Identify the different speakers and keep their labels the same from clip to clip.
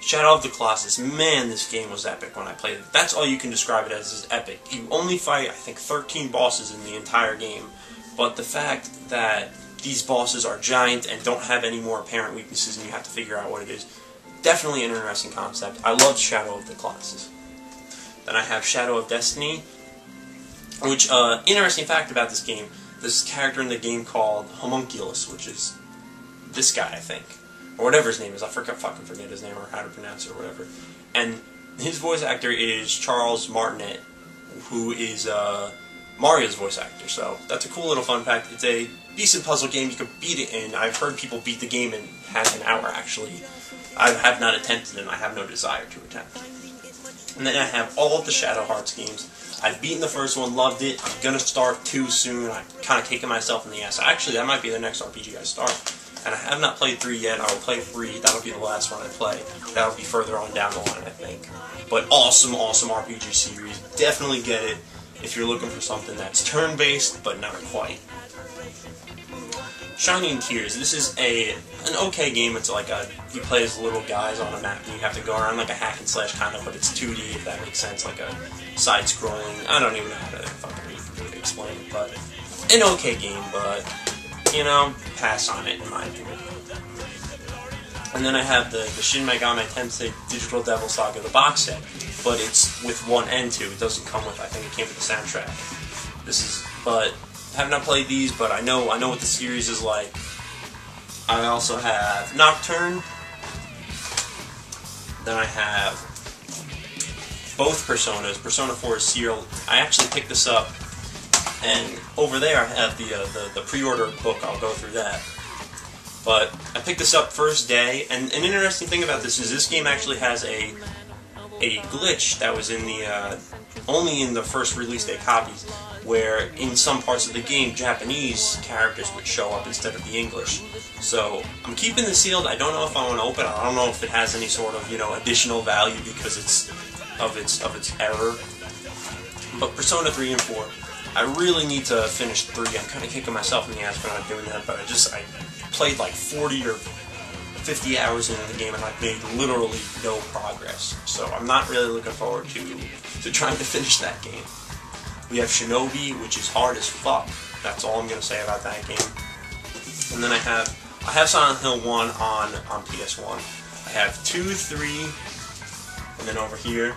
Speaker 1: Shadow of the Colossus, man, this game was epic when I played it. That's all you can describe it as, is epic. You only fight, I think, 13 bosses in the entire game, but the fact that these bosses are giant and don't have any more apparent weaknesses and you have to figure out what it is, definitely an interesting concept. I love Shadow of the Colossus. Then I have Shadow of Destiny, which, interesting fact about this game, there's a character in the game called Homunculus, which is this guy, I think. Or whatever his name is, I fucking forget his name or how to pronounce it or whatever. And his voice actor is Charles Martinet, who is Mario's voice actor. So that's a cool little fun fact. It's a decent puzzle game. You can beat it in. I've heard people beat the game in half an hour, actually. I have not attempted it, and I have no desire to attempt. And then I have all of the Shadow Hearts games. I've beaten the first one, loved it. I'm going to start 2 soon. I'm kind of kicking myself in the ass. Actually, that might be the next RPG I start. And I have not played 3 yet. I will play 3. That'll be the last one I play. That'll be further on down the line, I think. But awesome, awesome RPG series. Definitely get it if you're looking for something that's turn-based, but not quite. Shining Tears. This is an okay game. It's like you play as little guys on a map, and you have to go around like a hack and slash kind of, but it's 2D, if that makes sense, like a side-scrolling. I don't even know how to fucking explain it, but an okay game, but you know, pass on it in my opinion. And then I have the Shin Megami Tensei Digital Devil Saga, the box set, but it's with 1 and 2. It doesn't come with, I think it came with the soundtrack. But I have not played these, but I know what the series is like. I also have Nocturne. Then I have both Personas. Persona 4 is sealed. I actually picked this up, and over there I have the pre-order book. I'll go through that. But I picked this up first day, and an interesting thing about this is this game actually has a glitch that was in the only in the first release day copies, where in some parts of the game Japanese characters would show up instead of the English. So I'm keeping this sealed. I don't know if I want to open it. I don't know if it has any sort of, you know, additional value because it's of its error. But Persona 3 and 4, I really need to finish 3. I'm kind of kicking myself in the ass for not doing that, but I played like 40 or 50 hours into the game and I've made literally no progress. So I'm not really looking forward to trying to finish that game. We have Shinobi, which is hard as fuck. That's all I'm going to say about that game. And then I have Silent Hill 1 on PS1. I have 2, 3, and then over here,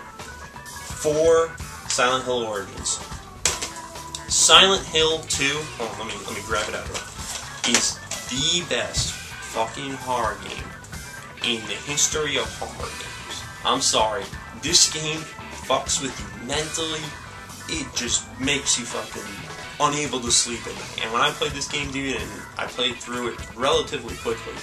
Speaker 1: 4 Silent Hill Origins. Silent Hill 2, let me grab it out of it, is the best fucking horror game in the history of horror games. I'm sorry, this game fucks with you mentally. It just makes you fucking unable to sleep at night. And when I played this game, dude, and I played through it relatively quickly,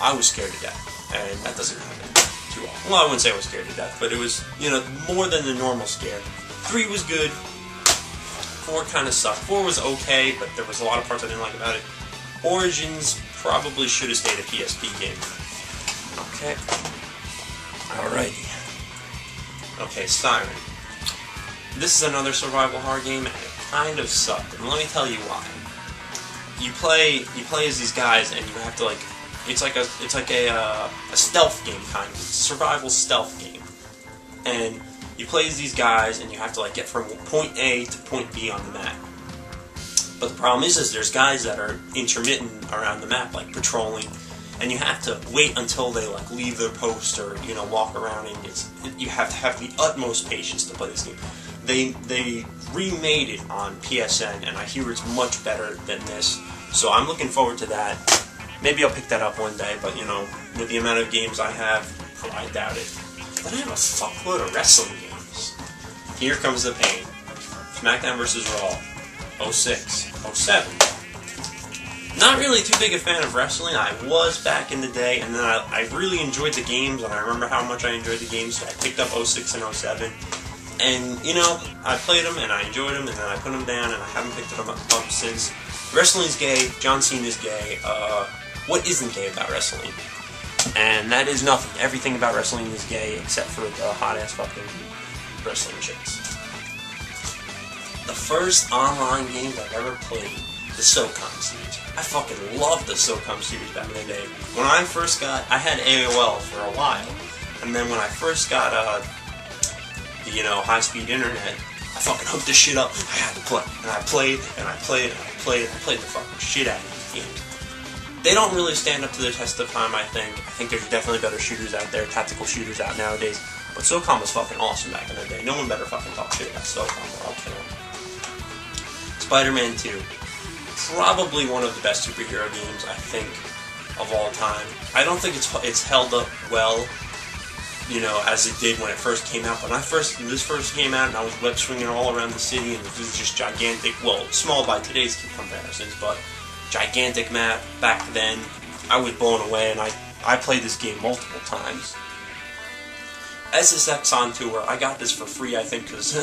Speaker 1: I was scared to death. And that doesn't happen too often. Well, I wouldn't say I was scared to death, but it was, you know, more than the normal scare. 3 was good. 4 kind of sucked. 4 was okay, but there was a lot of parts I didn't like about it. Origins probably should have stayed a PSP game. Okay. Alrighty. Okay, Siren. This is another survival horror game, and it kind of sucked. And let me tell you why. You play as these guys, and you have to like, it's like a stealth game kind of, it's a survival stealth game. And you play as these guys, and you have to like get from point A to point B on the map. But the problem is there's guys that are intermittent around the map, like patrolling, and you have to wait until they like leave their post or, you know, walk around, and you have to have the utmost patience to play this game. They remade it on PSN, and I hear it's much better than this, so I'm looking forward to that. Maybe I'll pick that up one day, but, you know, with the amount of games I have, I doubt it. But I have a fuckload of wrestling games. Here comes the pain. SmackDown vs. Raw, 06, 07. Not really too big a fan of wrestling. I was back in the day, and then I really enjoyed the games, and I remember how much I enjoyed the games, so I picked up 06 and 07. And, you know, I played them, and I enjoyed them, and then I put them down, and I haven't picked them up since. Wrestling's gay, John Cena's gay, what isn't gay about wrestling? And that is nothing. Everything about wrestling is gay, except for the hot-ass fucking wrestling chicks. The first online games I've ever played, the SOCOM series. I fucking loved the SOCOM series back in the day. When I first I had AOL for a while, And then when I first got the high-speed internet, I fucking hooked this shit up. I had to play, and I played, and I played, and I played, and I played the fucking shit out of these games. They don't really stand up to the test of time, I think. I think there's definitely better shooters out there, tactical shooters out nowadays. But SOCOM was fucking awesome back in the day. No one better fucking talk shit about SOCOM or I'll kill him. Spider-Man 2. Probably one of the best superhero games, I think, of all time. I don't think it's held up well, as it did when it first came out. When this first came out, and I was web swinging all around the city, and it was just gigantic. Well, small by today's comparisons, but gigantic map back then. I was blown away, and I played this game multiple times. SSX on tour. I got this for free, I think, because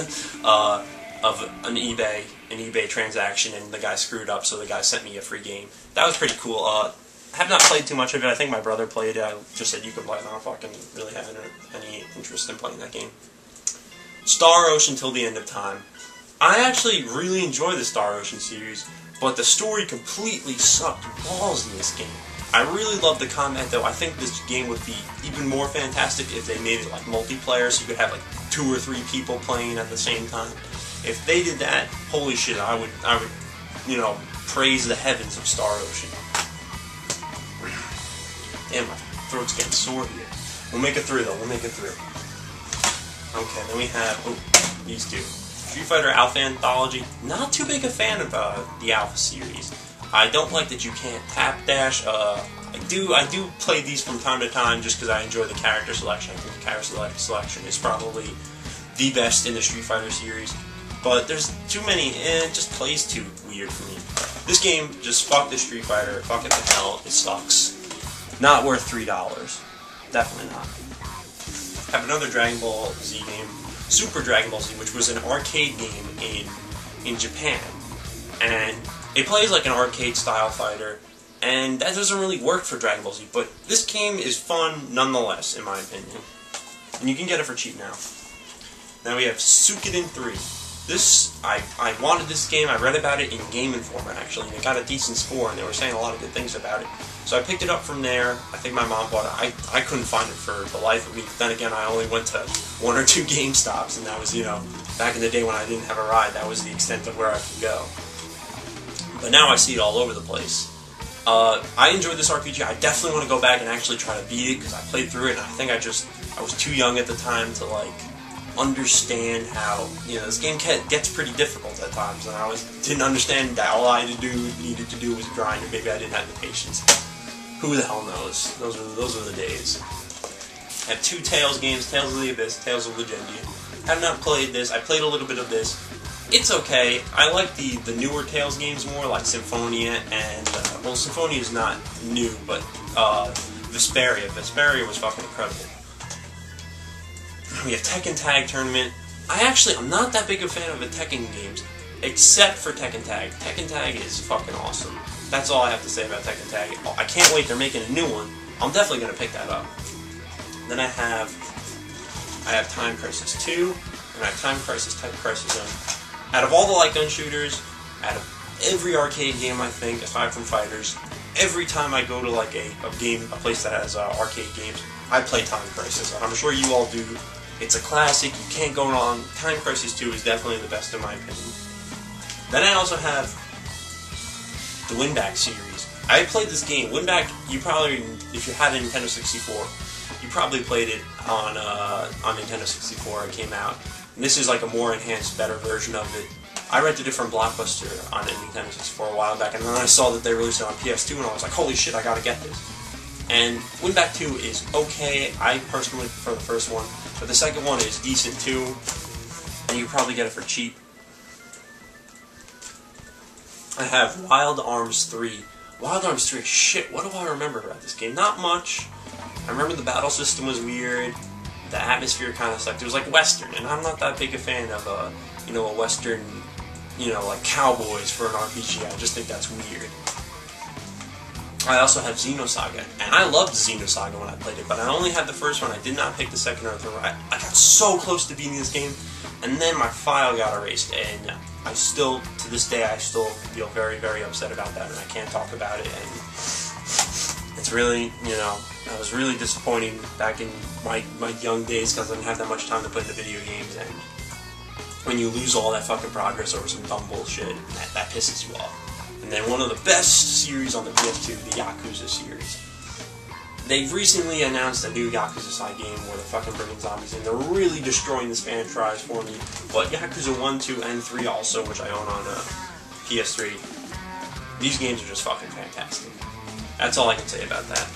Speaker 1: of an eBay transaction, and the guy screwed up, so the guy sent me a free game. That was pretty cool. I have not played too much of it. I think my brother played it. I just said you could play it. I don't fucking really have any interest in playing that game. Star Ocean Till the End of Time. I actually really enjoy the Star Ocean series, but the story completely sucked balls in this game. I really love the combat, though. I think this game would be even more fantastic if they made it like multiplayer, so you could have like 2 or 3 people playing at the same time. If they did that, holy shit, I would, praise the heavens of Star Ocean. Damn, my throat's getting sore here. We'll make it through, though. We'll make it through. Okay, then we have, these two. Street Fighter Alpha Anthology. Not too big a fan of the Alpha series. I don't like that you can't tap dash. I do play these from time to time just because I enjoy the character selection. I think the character selection is probably the best in the Street Fighter series. But there's too many, it just plays too weird for me. This game, just fuck the Street Fighter, fuck it to hell, it sucks. Not worth $3. Definitely not. I have another Dragon Ball Z game, Super Dragon Ball Z, which was an arcade game in Japan. And it plays like an arcade-style fighter, and that doesn't really work for Dragon Ball Z, but this game is fun nonetheless, in my opinion. And you can get it for cheap now. Now we have Suikoden 3. I wanted this game. I read about it in Game Informer, actually, and it got a decent score, and they were saying a lot of good things about it. So I picked it up from there. I think my mom bought it. I couldn't find it for the life of me. Then again, I only went to 1 or 2 GameStops, and that was, back in the day when I didn't have a ride, that was the extent of where I could go. But now I see it all over the place. I enjoyed this RPG. I definitely want to go back and actually try to beat it, because I played through it, and I think I was too young at the time to, understand how, this game gets pretty difficult at times, and I didn't understand that all I needed to do was grind, and maybe I didn't have the patience. Who the hell knows? Those are the days. I have 2 Tales games, Tales of the Abyss, Tales of Legendia. Have not played this. I played a little bit of this. It's okay. I like the newer Tales games more, like Symphonia and, well, Symphonia is not new, but Vesperia. Vesperia was fucking incredible. We have Tekken Tag Tournament. I'm not that big a fan of the Tekken games, except for Tekken Tag. Tekken Tag is fucking awesome. That's all I have to say about Tekken Tag. I can't wait, they're making a new one. I'm definitely going to pick that up. Then I have Time Crisis 2, and I have Time Crisis Type Crisis Zone. Out of all the light gun shooters, out of every arcade game, I think, aside from Fighters, every time I go to a place that has arcade games, I play Time Crisis. I'm sure you all do. It's a classic, you can't go wrong. Time Crisis 2 is definitely the best in my opinion. Then I also have the Winback series. I played this game. Winback, you probably, if you had a Nintendo 64, you probably played it on Nintendo 64. It came out. And this is like a more enhanced, better version of it. I rented it from Blockbuster on Nintendo 64 a while back, and then I saw that they released it on PS2, and I was like, holy shit, I gotta get this. And Winback 2 is okay. I personally prefer the first one, but the second one is decent too, and you probably get it for cheap. I have Wild Arms 3. Wild Arms 3, shit, what do I remember about this game? Not much. I remember the battle system was weird, the atmosphere kind of sucked. It was like Western, and I'm not that big a fan of a Western, like cowboys for an RPG. I just think that's weird. I also have Xenosaga, and I loved Xenosaga when I played it, but I only had the first one. I did not pick the second or third one. I got so close to beating this game, and then my file got erased, and to this day, I still feel very, very upset about that, and I can't talk about it, and it's really, That was really disappointing back in my young days because I didn't have that much time to put into video games, and when you lose all that fucking progress over some dumb bullshit, that pisses you off. And then one of the best series on the PS2, the Yakuza series. They've recently announced a new Yakuza side game where they're fucking bringing zombies in. They're really destroying this franchise for me. But Yakuza 1, 2, and 3 also, which I own on PS3, these games are just fucking fantastic. That's all I can say about that.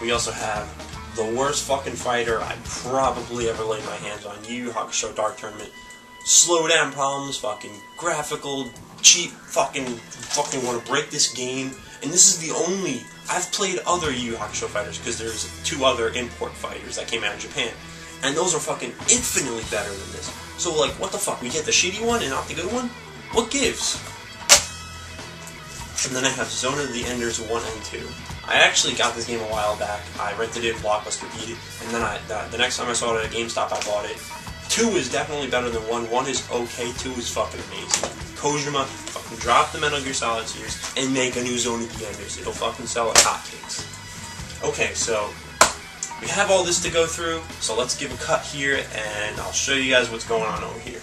Speaker 1: We also have the worst fucking fighter I probably ever laid my hands on, Yu Yu Hakusho Dark Tournament. Slowdown problems, fucking graphical, cheap, fucking want to break this game. And this is the only... I've played other Yu Yu Hakusho fighters because there's 2 other import fighters that came out of Japan. And those are fucking infinitely better than this. So, like, what the fuck? We get the shitty one and not the good one? What gives? And then I have Zone of the Enders 1 and 2. I actually got this game a while back. I rented it, Blockbuster beat it, and then the next time I saw it at GameStop, I bought it. 2 is definitely better than 1. 1 is okay, 2 is fucking amazing. Kojima fucking drop the Metal Gear Solid series and make a new Zone of the Enders. It'll fucking sell like hotcakes. Okay, so we have all this to go through, so let's give a cut here, and I'll show you guys what's going on over here.